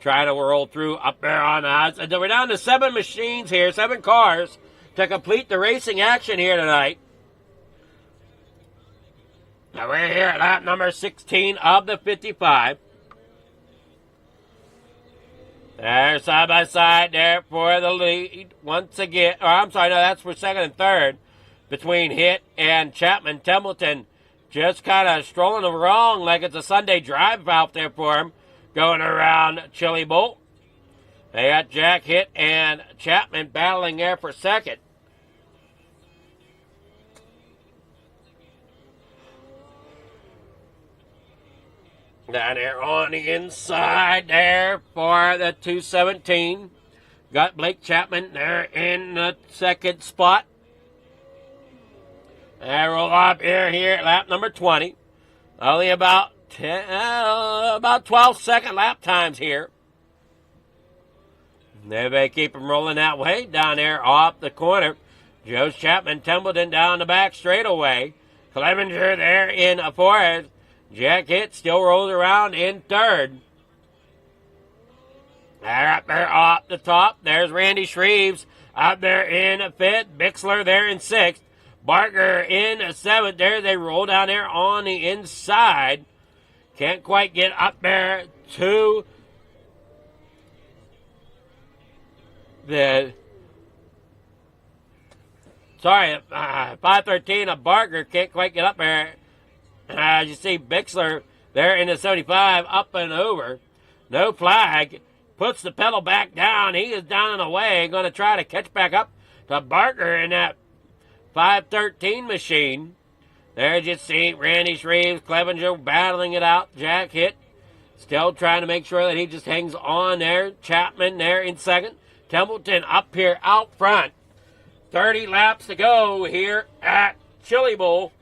Trying to roll through up there on us. And we're down to 7 machines here, 7 cars to complete the racing action here tonight. Now we're here at lap number 16 of the 55. There, side by side there for the lead once again. Or I'm sorry, no, that's for 2nd and 3rd. Between Hit and Chapman. Templeton just kind of strolling along like it's a Sunday drive out there for him. Going around Chili Bowl. They got Jack Hit and Chapman battling there for 2nd. Down there on the inside there for the 217. Got Blake Chapman there in the 2nd spot. They roll up here at lap number 20. Only about 12-second lap times here. They keep them rolling that way. Down there off the corner. Joe Chapman, Templeton down the back straightaway. Clevenger there in 4th. Jack Hit still rolls around in 3rd. They're up there off the top. There's Randy Shreves up there in 5th. Bixler there in 6th. Barker in 7th. There they roll down there on the inside. Can't quite get up there to the... Sorry, 513 of Barker can't quite get up there. As you see, Bixler there in the 75, up and over. No flag. Puts the pedal back down. He is down and away. Going to try to catch back up to Barker in that 513 machine. There you see Randy Shreves, Clevenger battling it out. Jack Hit still trying to make sure that he just hangs on there. Chapman there in 2nd. Templeton up here out front. 30 laps to go here at Chili Bowl.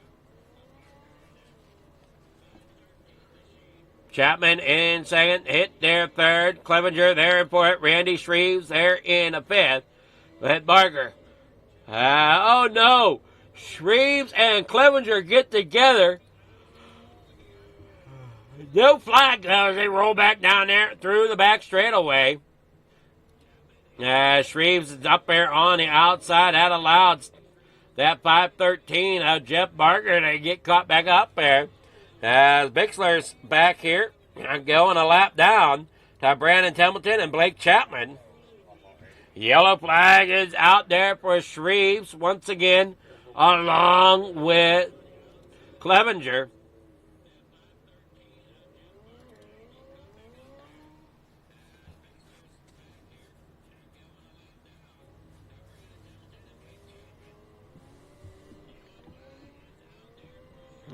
Chapman in 2nd. Hit there 3rd. Clevenger there in 4th. Randy Shreves there in 5th. But Barker. Oh no! Shreves and Clevenger get together. No flag though as they roll back down there through the back straightaway. Shreves is up there on the outside. That allows that 513 of Jeff Barker to get caught back up there. As Bixler's back here going a lap down to Brandon Templeton and Blake Chapman. Yellow flag is out there for Shreves once again, along with Clevenger.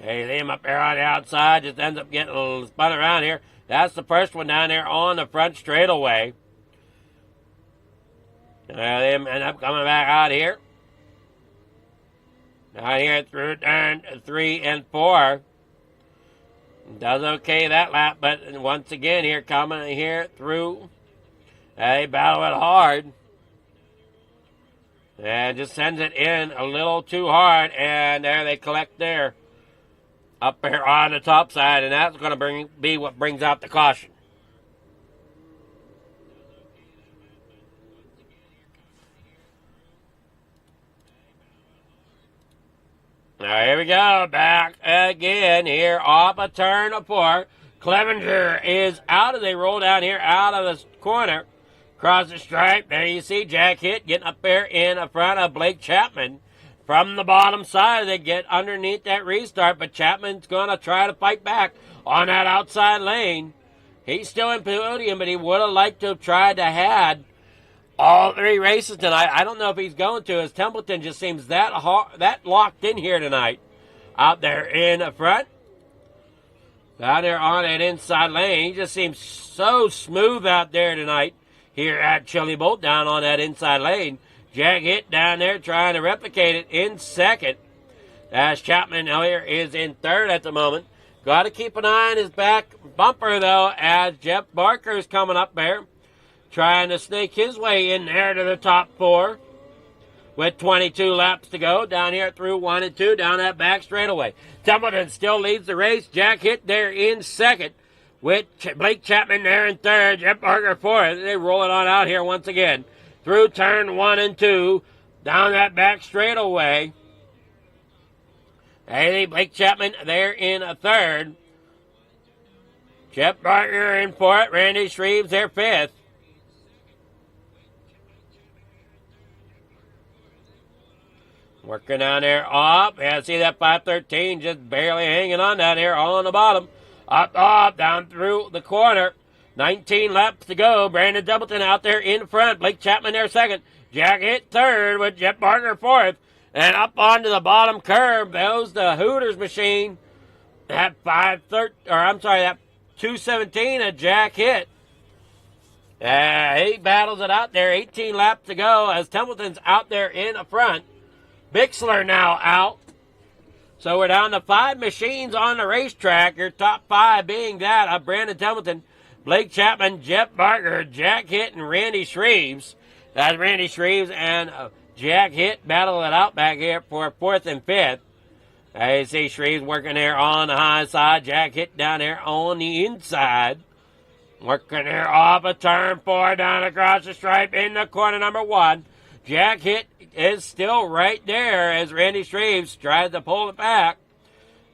Hey, see him up there on the outside, just ends up getting a little spun around here. That's the first one down there on the front straightaway. They end up coming back out here. Down here through turn 3 and 4. Does okay that lap, but once again here coming here through. They battle it hard. And just sends it in a little too hard, and there they collect there. Up here on the top side, and that's going to be what brings out the caution. Now, here we go. Back again here off a turn of 4. Clevenger is out as they roll down here out of the corner. Across the stripe, there you see Jack Hitt getting up there in front of Blake Chapman. From the bottom side, they get underneath that restart, but Chapman's going to try to fight back on that outside lane. He's still in podium, but he would have liked to have tried to had all 3 races tonight. I don't know if he's going to, as Templeton just seems that locked in here tonight. Out there in the front. Down there on that inside lane. He just seems so smooth out there tonight. Here at Chili Bolt, down on that inside lane. Jack Hitt down there trying to replicate it in second. As Chapman here is in third at the moment. Got to keep an eye on his back bumper, though, as Jeff Barker is coming up there. Trying to sneak his way in there to the top 4. With 22 laps to go. Down here through 1 and 2. Down that back straightaway. Templeton still leads the race. Jack Hitt there in second. With Blake Chapman there in third. Jeff Barker fourth. They roll it on out here once again. Through turn 1 and 2. Down that back straightaway. Hey, Blake Chapman there in a third. Jeff Barker in fourth. Randy Shreves there fifth. Working down there up. Yeah, see that 513 just barely hanging on down there all on the bottom. Up, down through the corner. 19 laps to go. Brandon Templeton out there in front. Blake Chapman there second. Jack Hitt third with Jeff Barker fourth. And up onto the bottom curve goes the Hooters machine. That 217 of Jack Hitt. He battles it out there. 18 laps to go as Templeton's out there in the front. Bixler now out. So we're down to 5 machines on the racetrack. Your top 5 being that of Brandon Templeton, Blake Chapman, Jeff Barker, Jack Hitt, and Randy Shreves. That's Randy Shreves and Jack Hitt battle it out back here for 4th and 5th. You see Shreves working there on the high side. Jack Hitt down there on the inside. Working there off a turn 4 down across the stripe in the corner number 1. Jack Hitt is still right there as Randy Shreves tries to pull it back.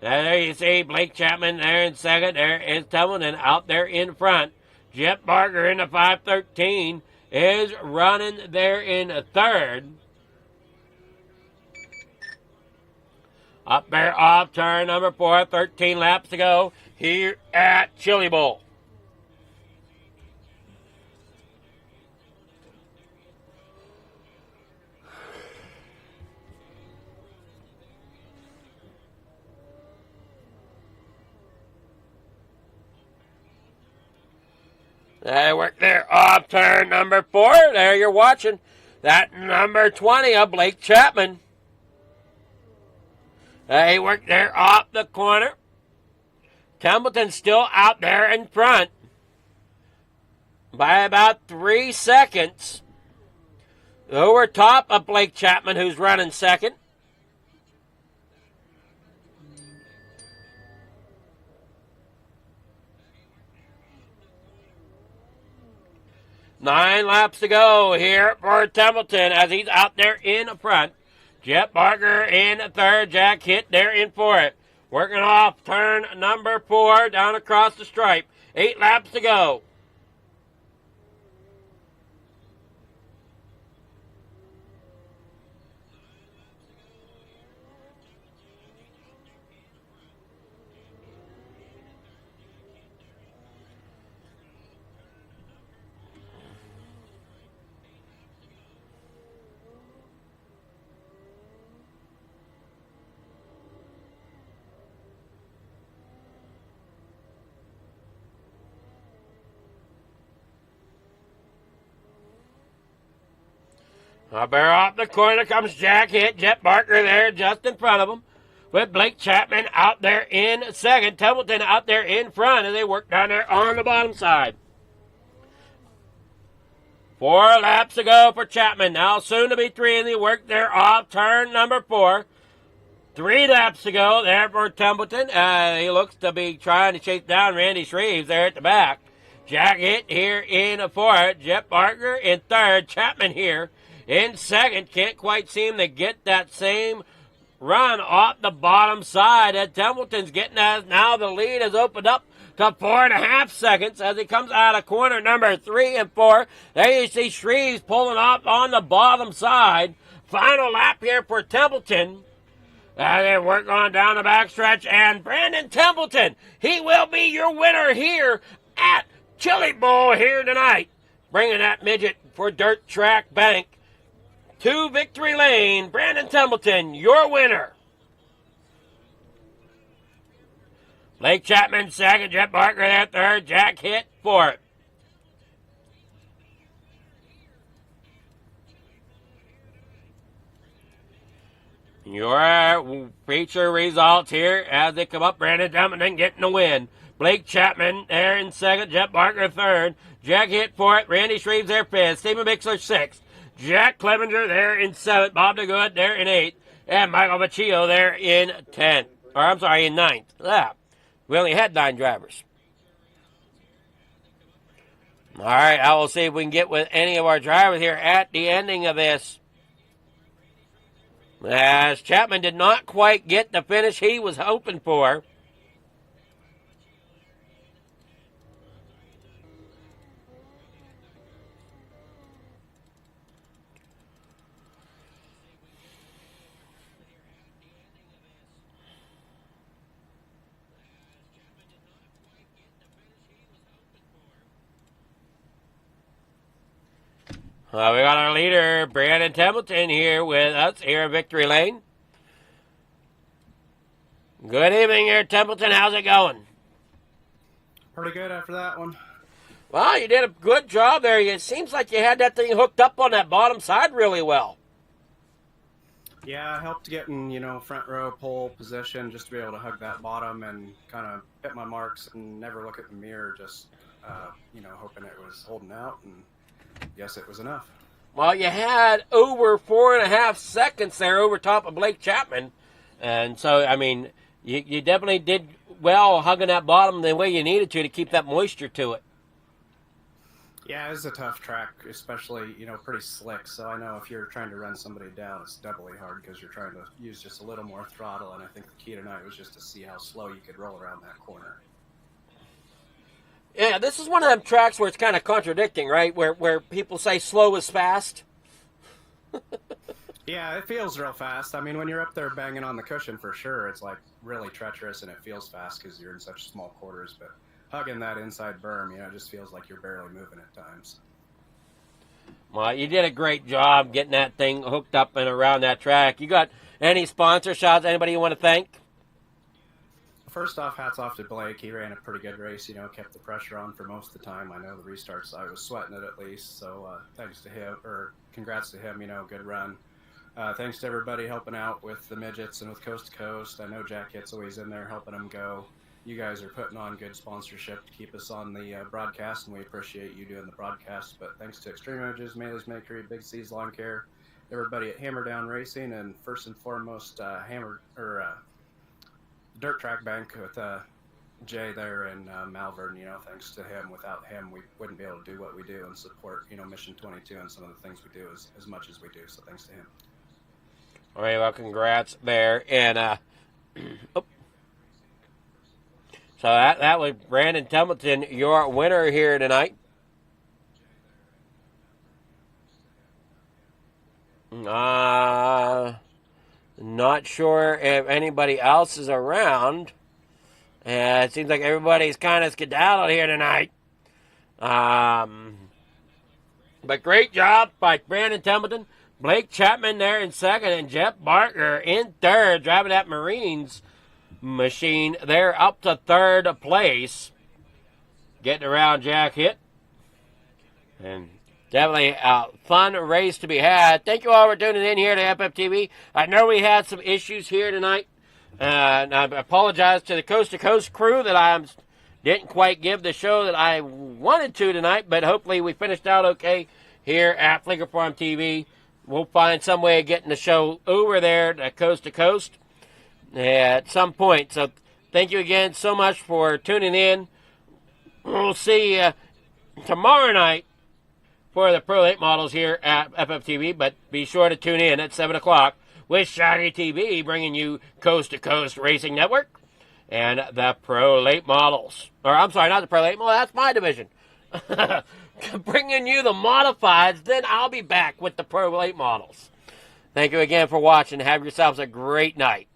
There you see Blake Chapman there in second. There is Templeton out there in front. Jeff Barker in the 513 is running there in third. Up there off turn number 4, 13 laps to go here at Chili Bowl. They work there off turn number 4. There you're watching that number 20 of Blake Chapman. They work there off the corner. Templeton's still out there in front by about 3 seconds. Over top of Blake Chapman, who's running second. Nine laps to go here for Templeton as he's out there in front. Jeff Barker in third. Jack Hitt there in fourth. Working off turn number 4 down across the stripe. 8 laps to go. Up there off the corner comes Jack Hitt. Jeff Barker there just in front of him. With Blake Chapman out there in second. Templeton out there in front as they work down there on the bottom side. 4 laps to go for Chapman. Now soon to be 3 in the work there off turn number 4. 3 laps to go there for Templeton. He looks to be trying to chase down Randy Shreves there at the back. Jack Hitt here in fourth. Jeff Barker in third. Chapman here in second. Can't quite seem to get that same run off the bottom side. And Templeton's getting as now the lead has opened up to 4.5 seconds as he comes out of corner number 3 and 4. There you see Shreves pulling up on the bottom side. Final lap here for Templeton. As they work on down the backstretch, and Brandon Templeton, he will be your winner here at Chili Bowl here tonight. Bringing that midget for Dirt Track Bank to victory lane. Brandon Templeton, your winner. Blake Chapman second, Jet Barker there third, Jack Hitt fourth. Your feature results here as they come up. Brandon Templeton getting the win. Blake Chapman there in second, Jet Barker third, Jack Hitt fourth, Randy Shreves there fifth, Stephen Mixler sixth, Jack Clevenger there in seventh, Bob DeGood there in eighth, and Michael Vecchio there in 10th. Or I'm sorry, in 9th. Yeah. We only had 9 drivers. All right, I will see if we can get with any of our drivers here at the ending of this. As Chapman did not quite get the finish he was hoping for. We got our leader, Brandon Templeton, here with us here in Victory Lane. Good evening here, Templeton. How's it going? Pretty good after that one. Well, you did a good job there. It seems like you had that thing hooked up on that bottom side really well. Yeah, it helped getting, front row pole position just to be able to hug that bottom and kind of hit my marks and never look at the mirror, just, hoping it was holding out, and yes, it was enough. Well, you had over 4.5 seconds there over top of Blake Chapman. And so, I mean, you definitely did well hugging that bottom the way you needed to keep that moisture to it. Yeah, it's a tough track, especially, pretty slick. So I know if you're trying to run somebody down, it's doubly hard because you're trying to use just a little more throttle. And I think the key tonight was just to see how slow you could roll around that corner. Yeah, this is one of them tracks where it's kind of contradicting, right? Where people say slow is fast. Yeah, it feels real fast. I mean, when you're up there banging on the cushion, for sure, it's like really treacherous and it feels fast because you're in such small quarters. But hugging that inside berm, it just feels like you're barely moving at times. Well, you did a great job getting that thing hooked up and around that track. You got any sponsor shots? Anybody you want to thank? First off, hats off to Blake. He ran a pretty good race, kept the pressure on for most of the time. I know the restarts, I was sweating it at least. So thanks to him, or congrats to him, good run. Thanks to everybody helping out with the midgets and with Coast to Coast. I know Jack Hitt's always in there helping them go. You guys are putting on good sponsorship to keep us on the broadcast, and we appreciate you doing the broadcast. But thanks to Extreme Images, Maley's Makery, Big C's Lawn Care, everybody at Hammer Down Racing, and first and foremost, Dirt Track Bank with Jay there in Malvern. Thanks to him. Without him, we wouldn't be able to do what we do and support, Mission 22 and some of the things we do as much as we do. So thanks to him. All right, well, congrats there. And so that was Brandon Templeton, your winner here tonight. Not sure if anybody else is around. It seems like everybody's kind of skedaddled here tonight. But great job by Brandon Templeton. Blake Chapman there in second, and Jeff Barker in third, driving that Marines machine there up to third place. Getting around Jack Hitt. And definitely a fun race to be had. Thank you all for tuning in here to FFTV. I know we had some issues here tonight. And I apologize to the Coast to Coast crew that I didn't quite give the show that I wanted to tonight. But hopefully we finished out okay here at Flicker Farm TV. We'll find some way of getting the show over there to Coast at some point. So thank you again so much for tuning in. We'll see you tomorrow night for the Pro 8 models here at FFTV, but be sure to tune in at 7 o'clock with Shaggy TV bringing you Coast to Coast Racing Network and the Pro Late Models. Or, I'm sorry, not the Pro Late Model, that's my division. Bringing you the Modifieds, then I'll be back with the Pro Late Models. Thank you again for watching. Have yourselves a great night.